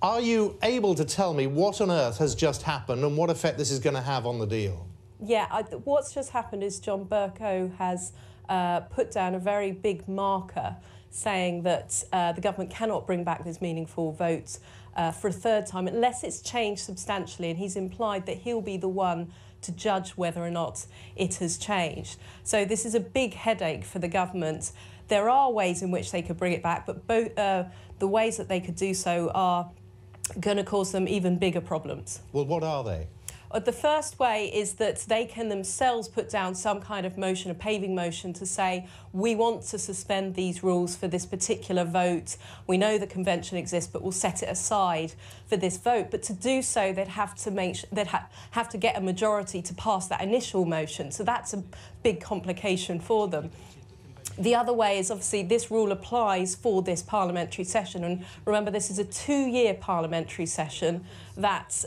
Are you able to tell me what on earth has just happened and what effect this is going to have on the deal? Yeah, what's just happened is John Bercow has put down a very big marker saying that the government cannot bring back this meaningful vote for a third time unless it's changed substantially, and he's implied that he'll be the one to judge whether or not it has changed. So this is a big headache for the government. There are ways in which they could bring it back, but both the ways that they could do so are going to cause them even bigger problems. Well, what are they? The first way is that they can themselves put down some kind of motion, a paving motion, to say, we want to suspend these rules for this particular vote. We know the convention exists, but we'll set it aside for this vote. But to do so, they'd have to have to get a majority to pass that initial motion. So that's a big complication for them. The other way is, obviously, this rule applies for this parliamentary session. And remember, this is a 2-year parliamentary session that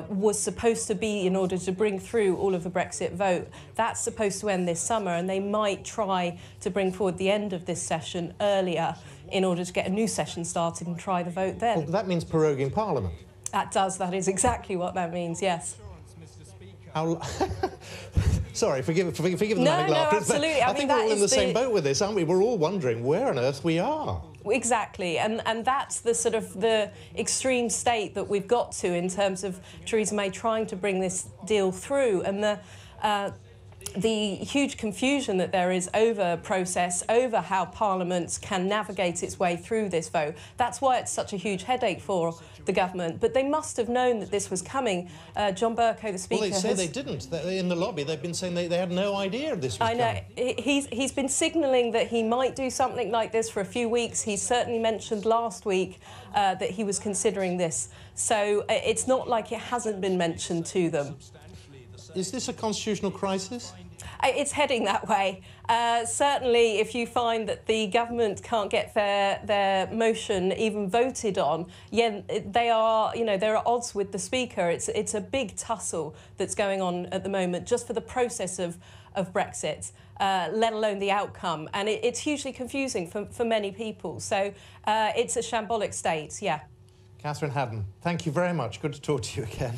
was supposed to be in order to bring through all of the Brexit vote. That's supposed to end this summer, and they might try to bring forward the end of this session earlier in order to get a new session started and try the vote then. Well, that means proroguing Parliament. That is exactly what that means, yes. Sorry, forgive the manic No, laughter. absolutely. I think we're all in the same boat with this, aren't we? We're all wondering where on earth we are. Exactly, and that's the sort of the extreme state that we've got to in terms of Theresa May trying to bring this deal through, and the huge confusion that there is over process, over how Parliament can navigate its way through this vote. That's why it's such a huge headache for the government. But they must have known that this was coming. John Bercow, the Speaker, well, they say they didn't. In the lobby, they've been saying they had no idea this was coming. I know. He's been signalling that he might do something like this for a few weeks. He certainly mentioned last week that he was considering this. So it's not like it hasn't been mentioned to them. Is this a constitutional crisis? It's heading that way. Certainly, if you find that the government can't get their motion even voted on, yeah, there are odds with the Speaker. It's a big tussle that's going on at the moment just for the process of Brexit, let alone the outcome. And it's hugely confusing for many people. So it's a shambolic state, yeah. Catherine Haddon, thank you very much. Good to talk to you again.